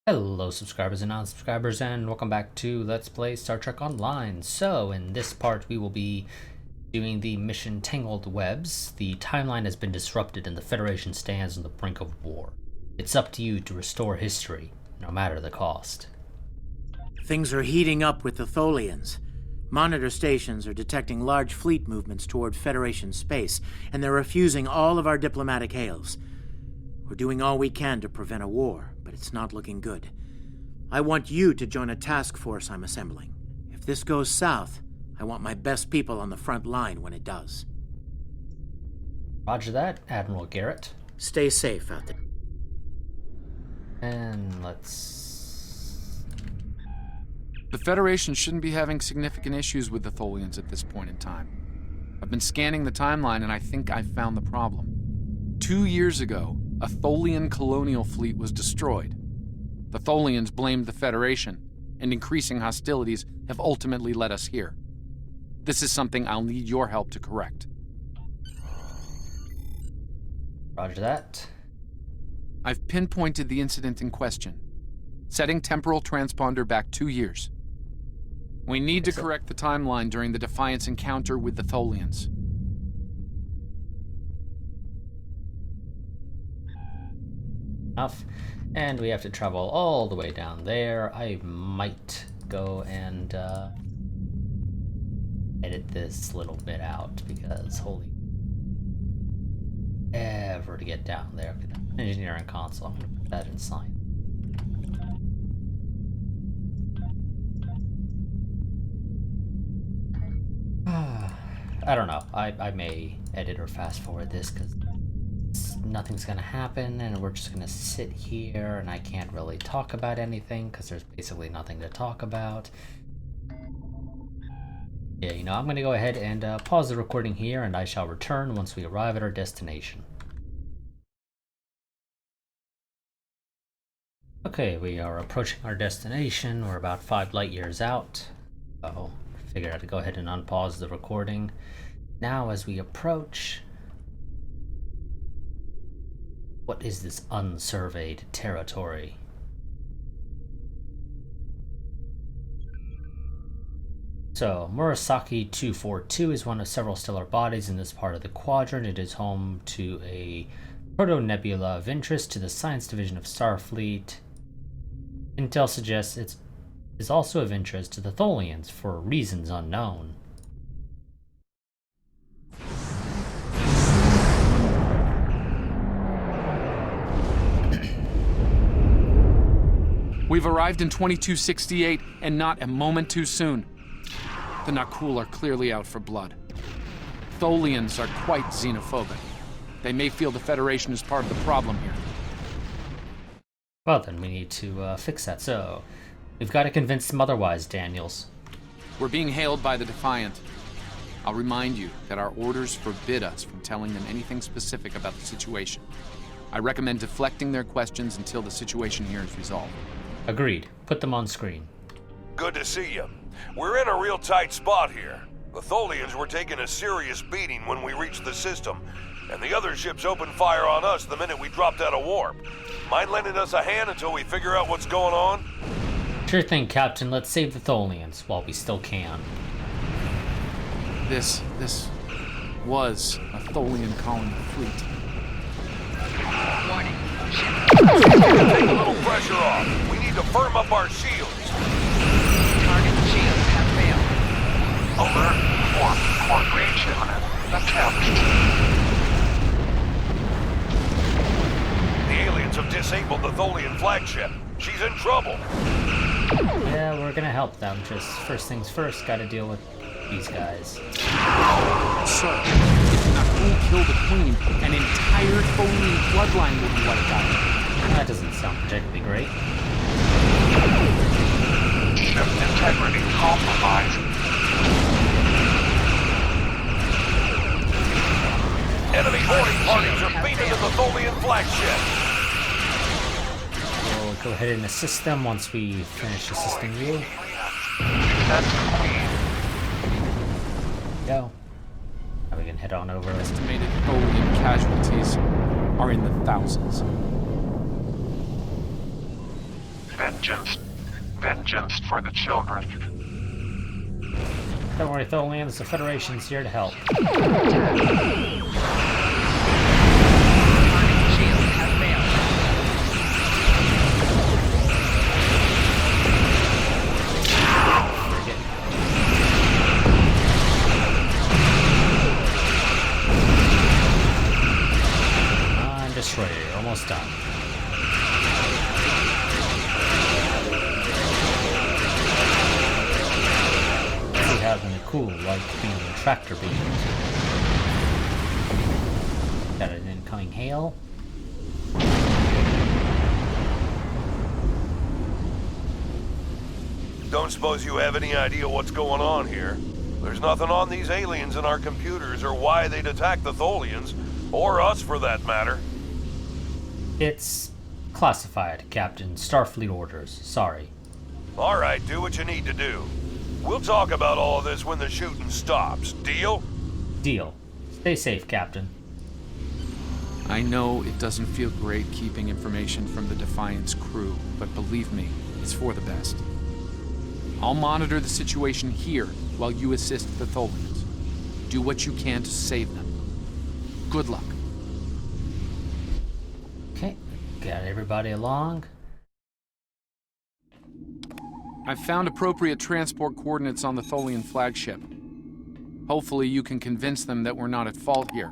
Hello subscribers and non-subscribers, and welcome back to Let's Play Star Trek Online. So in this part we will be doing the mission Tangled Webs. The timeline has been disrupted and the Federation stands on the brink of war. It's up to you to restore history, no matter the cost. Things are heating up with the Tholians. Monitor stations are detecting large fleet movements toward Federation space, and they're refusing all of our diplomatic hails. We're doing all we can to prevent a war, but it's not looking good. I want you to join a task force I'm assembling. If this goes south, I want my best people on the front line when it does. Roger that, Admiral Garrett. Stay safe out there. And let's... The Federation shouldn't be having significant issues with the Tholians at this point in time. I've been scanning the timeline and I think I've found the problem. 2 years ago, a Tholian colonial fleet was destroyed. The Tholians blamed the Federation, and increasing hostilities have ultimately led us here. This is something I'll need your help to correct. Roger that. I've pinpointed the incident in question, setting temporal transponder back 2 years. We need to correct the timeline during the Defiance encounter with the Tholians. And we have to travel all the way down there. I might go and edit this little bit out because holy ever to get down there. Engineering console, I'm gonna put that in science. I don't know. I may edit or fast forward this because nothing's gonna happen and we're just gonna sit here and I can't really talk about anything because there's basically nothing to talk about. Yeah, you know, I'm gonna go ahead and pause the recording here and I shall return once we arrive at our destination. Okay, we are approaching our destination. We're about 5 light years out. So I figured I'd go ahead and unpause the recording. Now as we approach, what is this unsurveyed territory? So, Murasaki 242 is one of several stellar bodies in this part of the quadrant. It is home to a proto-nebula of interest to the Science Division of Starfleet. Intel suggests it is also of interest to the Tholians for reasons unknown. We've arrived in 2268, and not a moment too soon. The Nakul are clearly out for blood. Tholians are quite xenophobic. They may feel the Federation is part of the problem here. Well then, we need to fix that, so we've got to convince them otherwise, Daniels. We're being hailed by the Defiant. I'll remind you that our orders forbid us from telling them anything specific about the situation. I recommend deflecting their questions until the situation here is resolved. Agreed. Put them on screen. Good to see you. We're in a real tight spot here. The Tholians were taking a serious beating when we reached the system, and the other ships opened fire on us the minute we dropped out of warp. Mind lending us a hand until we figure out what's going on? Sure thing, Captain. Let's save the Tholians while we still can. This was a Tholian colony fleet. Warning. Take a little pressure off. We need to firm up our shields. Target shields have failed. Over. Port range on it. Attempt. The aliens have disabled the Tholian flagship. She's in trouble. Yeah, we're gonna help them. Just first things first, gotta deal with these guys. Sir, if the Nakul kill the Queen, an entire Tholian bloodline will be wiped out. That doesn't sound particularly great. Ship integrity compromised. Enemy boarding parties are beaming to the Tholian flagship. We'll go ahead and assist them once we finish assisting you. That's Queen. Go. Now we can head on over. Estimated Tholian casualties are in the thousands. vengeance. Vengeance for the children. Don't worry, Tholians, the Federation's here to help. Target shield has failed. And destroyer, almost done. Having a cool, like being tractor beam. Got an incoming hail. Don't suppose you have any idea what's going on here? There's nothing on these aliens in our computers or why they'd attack the Tholians, or us for that matter. It's classified, Captain. Starfleet orders. Sorry. All right, do what you need to do. We'll talk about all of this when the shooting stops. Deal? Deal. Stay safe, Captain. I know it doesn't feel great keeping information from the Defiant's crew, but believe me, it's for the best. I'll monitor the situation here while you assist the Tholians. Do what you can to save them. Good luck. Okay, got everybody along. I've found appropriate transport coordinates on the Tholian flagship. Hopefully you can convince them that we're not at fault here.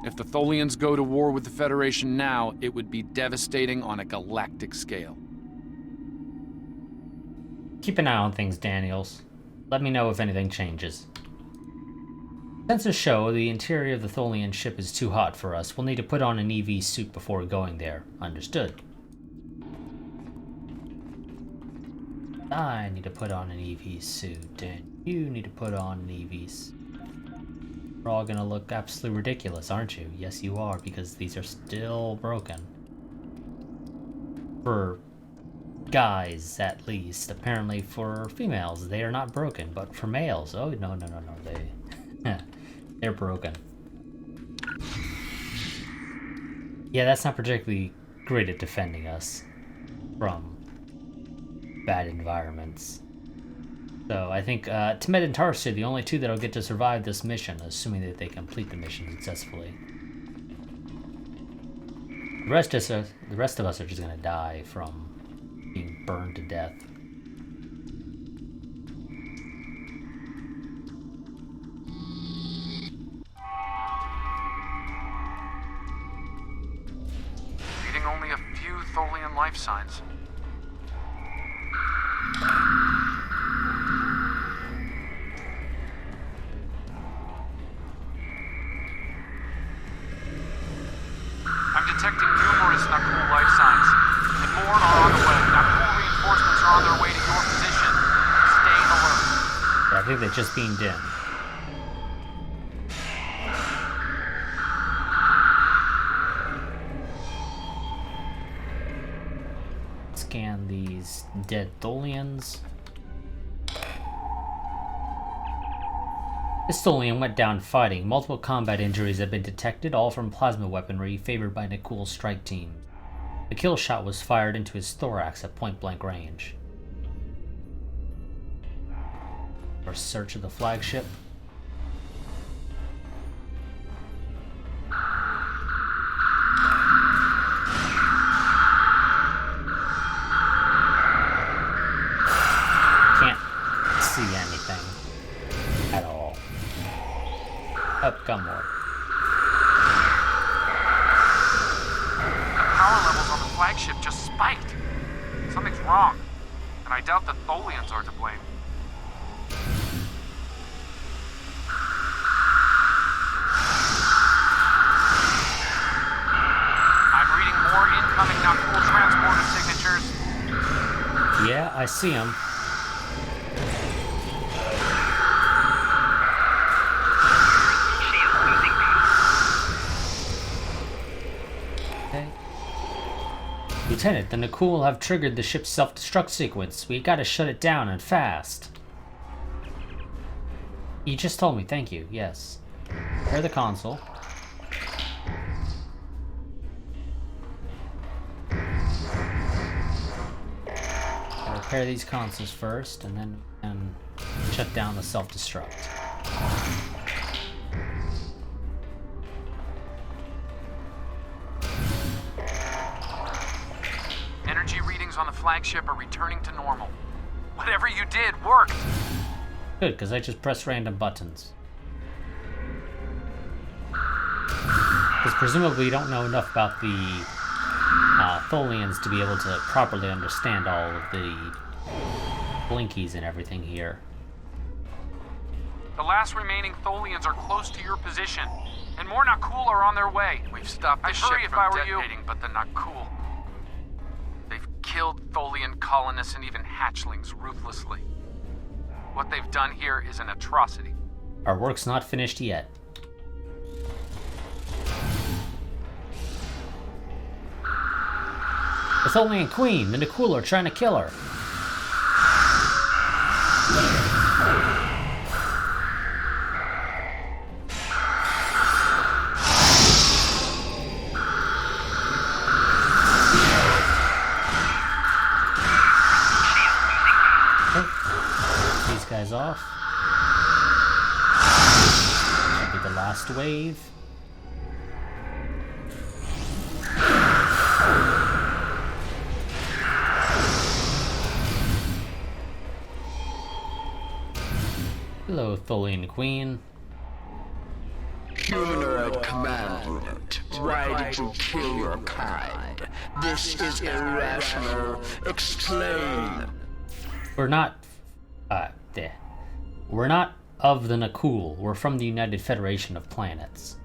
If the Tholians go to war with the Federation now, it would be devastating on a galactic scale. Keep an eye on things, Daniels. Let me know if anything changes. Sensors show the interior of the Tholian ship is too hot for us. We'll need to put on an EV suit before going there. Understood. I need to put on an EV suit, and you need to put on an EV suit. We're all gonna look absolutely ridiculous, aren't you? Yes, you are, because these are still broken. For guys, at least. Apparently for females, they are not broken, but for males, oh, no, they're broken. Yeah, that's not particularly great at defending us from bad environments. So I think Timet and Tarsi are the only two that'll get to survive this mission, assuming that they complete the mission successfully. The rest of us are just gonna die from being burned to death. Reading only a few Tholian life signs. I'm detecting numerous Nakul life signs, and more are on the way. Nakul reinforcements are on their way to your position. Stay alert. Yeah, I think they just beamed in. Scan these dead Tholians. This Tholian went down fighting. Multiple combat injuries have been detected, all from plasma weaponry favored by Nakul's strike team. The kill shot was fired into his thorax at point-blank range. Our search of the flagship. Can't see anything at all. Up, come more. The power levels on the flagship just spiked. Something's wrong, and I doubt the Tholians are to blame. I'm reading more incoming Nakul transporter signatures. Yeah, I see him. Okay. Lieutenant, the Nakul have triggered the ship's self-destruct sequence. We gotta shut it down and fast. You just told me, thank you, yes. Repair the console. repair these consoles first, and then we can shut down the self-destruct. Energy readings on the flagship are returning to normal. Whatever you did worked. Good, because I just pressed random buttons. Because presumably you don't know enough about the Tholians to be able to properly understand all of the blinkies and everything here. The last remaining Tholians are close to your position, and more not cool are on their way. We've stopped the ship from detonating, but they're not cool. They've killed Tholian colonists and even hatchlings ruthlessly. What they've done here is an atrocity. Our work's not finished yet. The Tholian Queen, the Nakul are trying to kill her. These guys off. That'll be the last wave. Hello, Tholian Queen. Humanoid command unit, why did you kill your kind? This is irrational. Explain. We're not of the Nakul. We're from the United Federation of Planets.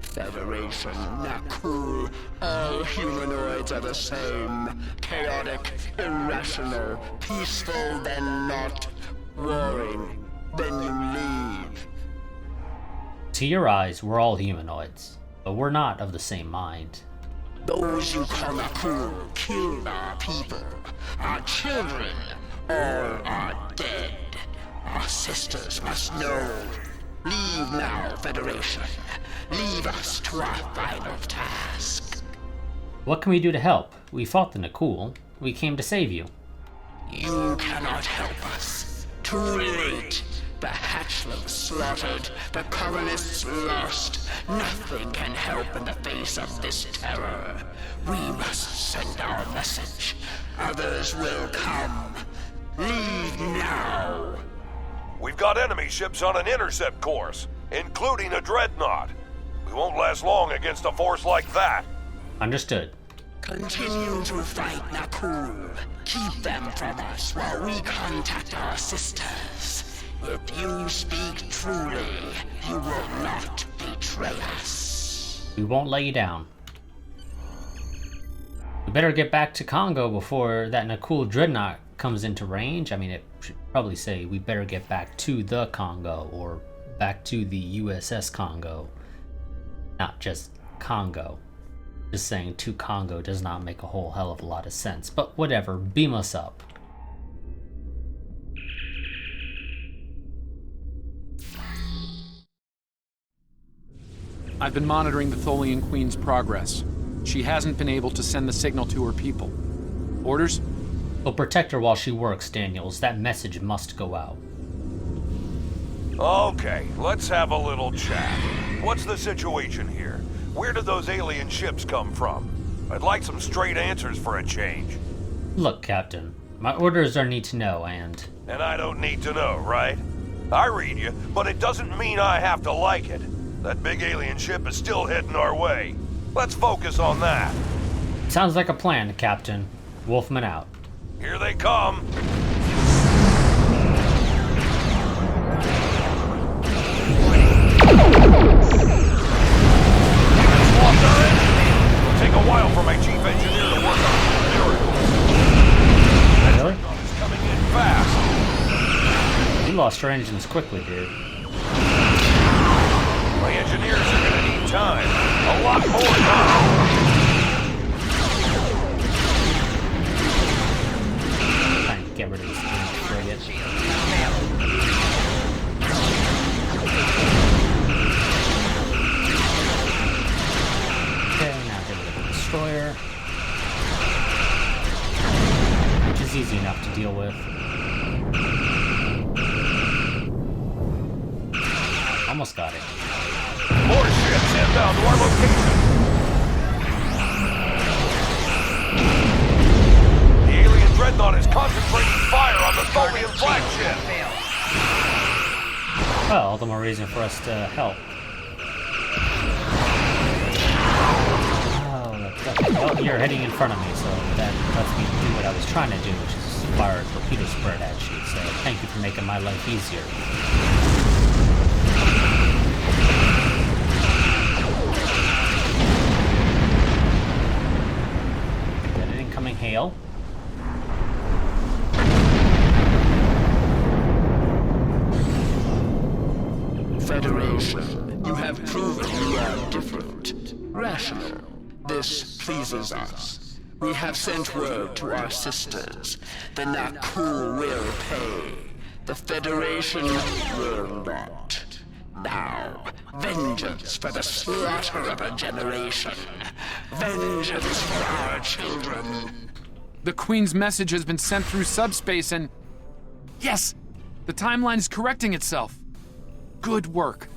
Federation, Nakul. All humanoids are the same. Chaotic, irrational, peaceful, then not. Warring, then you leave. To your eyes, we're all humanoids, but we're not of the same mind. Those you call Nakul killed our people. Our children, all are dead. Our sisters must know. Leave now, Federation. Leave us to our final task. What can we do to help? We fought the Nakul. We came to save you. You cannot help us. Too late. The hatchlings slaughtered, the colonists lost. Nothing can help in the face of this terror. We must send our message. Others will come. Leave now. We've got enemy ships on an intercept course, including a dreadnought. We won't last long against a force like that. Understood. Continue to fight Nakul. Keep them from us while we contact our sisters. If you speak truly, you will not betray us. We won't let you down. We better get back to Kongo before that Nakul dreadnought comes into range. I mean, it should probably say we better get back to the Kongo, or back to the USS Kongo. Not just Kongo. Just saying to Kongo does not make a whole hell of a lot of sense. But whatever, beam us up. I've been monitoring the Tholian Queen's progress. She hasn't been able to send the signal to her people. Orders? We'll protect her while she works, Daniels. That message must go out. Okay, let's have a little chat. What's the situation here? Where did those alien ships come from? I'd like some straight answers for a change. Look, Captain. My orders are need to know, and I don't need to know, right? I read you, but it doesn't mean I have to like it. That big alien ship is still heading our way. Let's focus on that. sounds like a plan, Captain. Wolfman out. Here they come. It'll take a while for my chief engineer to work on the miracle. Really? It's coming in fast. You lost your engines quickly, dude. My engineers are gonna need time. A lot more time. Trying to get rid of this frigate. Okay, now get rid of the destroyer. Which is was easy enough to deal with. Almost got it. More ships inbound to our location. The alien dreadnought is concentrating fire on the Tholian flagship. Well, all the more reason for us to help. Well, you're heading in front of me, so that lets me do what I was trying to do, which is fire a torpedo spread at you. So thank you for making my life easier. Got an incoming hail. Federation, you have proven you are different, rational. This pleases us. We have sent word to our sisters. The Nakul will pay. The Federation will not. Now, vengeance for the slaughter of a generation. Vengeance for our children. The Queen's message has been sent through subspace and... Yes! The timeline is correcting itself. Good work.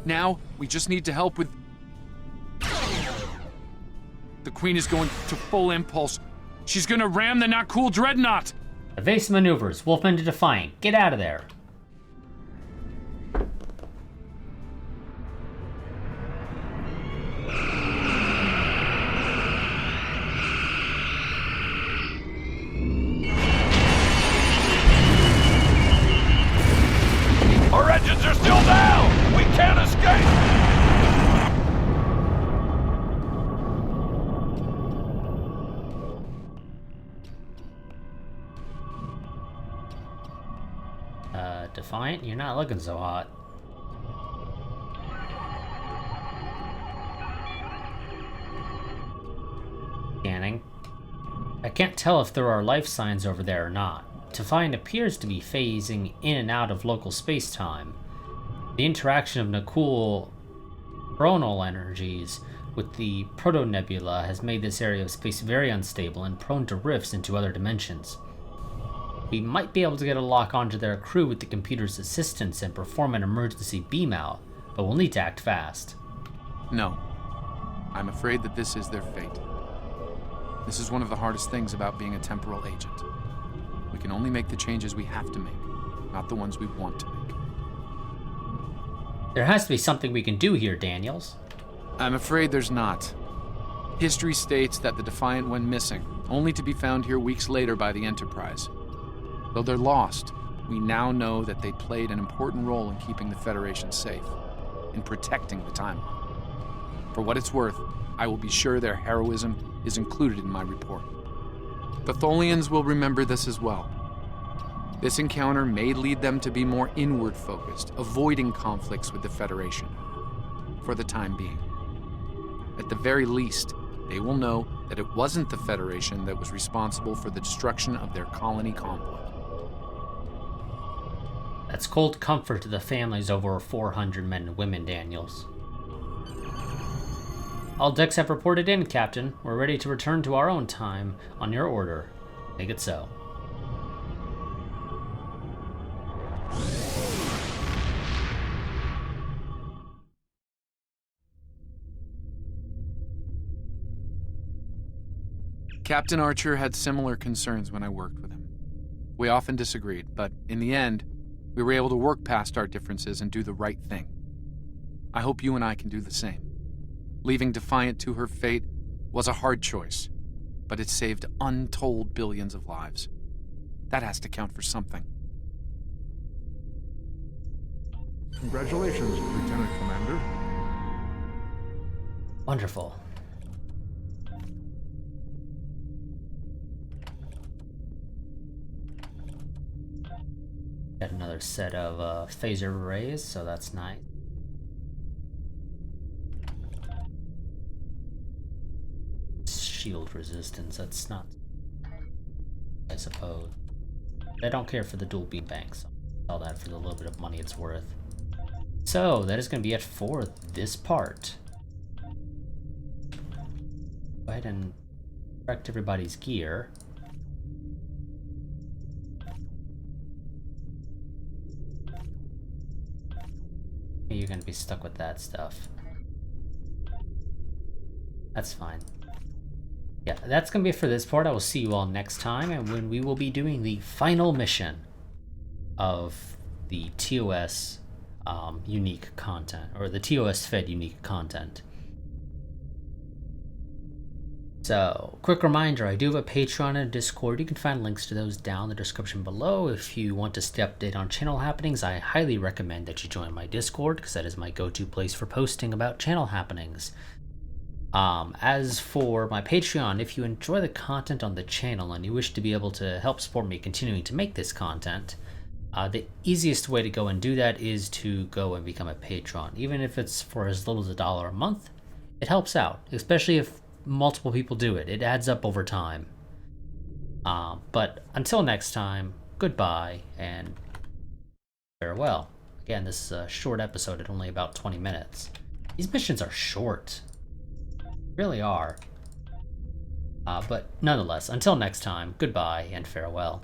Now, we just need to help with... The Queen is going to full impulse. She's gonna ram the not cool dreadnought! Evasive maneuvers. Wolfman to Defiant. Get out of there. Our engines are still down! We can't escape! Defiant, you're not looking so hot. Scanning. I can't tell if there are life signs over there or not. Defiant appears to be phasing in and out of local space-time. The interaction of Nakul coronal energies with the proto-nebula has made this area of space very unstable and prone to rifts into other dimensions. We might be able to get a lock onto their crew with the computer's assistance and perform an emergency beam out, but we'll need to act fast. No. I'm afraid that this is their fate. This is one of the hardest things about being a temporal agent. We can only make the changes we have to make, not the ones we want to make. There has to be something we can do here, Daniels. I'm afraid there's not. History states that the Defiant went missing, only to be found here weeks later by the Enterprise. Though they're lost, we now know that they played an important role in keeping the Federation safe, in protecting the timeline. For what it's worth, I will be sure their heroism is included in my report. The Tholians will remember this as well. This encounter may lead them to be more inward-focused, avoiding conflicts with the Federation, for the time being. At the very least, they will know that it wasn't the Federation that was responsible for the destruction of their colony convoy. That's cold comfort to the families of over 400 men and women, Daniels. All decks have reported in, Captain. We're ready to return to our own time on your order. Make it so. Captain Archer had similar concerns when I worked with him. We often disagreed, but in the end, we were able to work past our differences and do the right thing. I hope you and I can do the same. Leaving Defiant to her fate was a hard choice, but it saved untold billions of lives. That has to count for something. Congratulations, Lieutenant Commander. Wonderful. Got another set of phaser arrays, so that's nice. Shield resistance, that's not... I suppose. I don't care for the dual beam banks. All that for the little bit of money it's worth. So, that is going to be it for this part. Go ahead and correct everybody's gear. you're gonna be stuck with that stuff. That's fine. Yeah, that's gonna be it for this part. I will see you all next time, and when we will be doing the final mission of the TOS unique content, or the TOS Fed unique content. So, quick reminder, I do have a Patreon and a Discord. You can find links to those down in the description below. If you want to stay updated on channel happenings, I highly recommend that you join my Discord, because that is my go-to place for posting about channel happenings. As for my Patreon, if you enjoy the content on the channel and you wish to be able to help support me continuing to make this content, the easiest way to go and do that is to go and become a patron. Even if it's for as little as $1 a month, it helps out, especially if multiple people do it. It adds up over time. But until next time, goodbye and farewell. Again, this is a short episode at only about 20 minutes. These missions are short. Really are. But nonetheless, until next time, goodbye and farewell.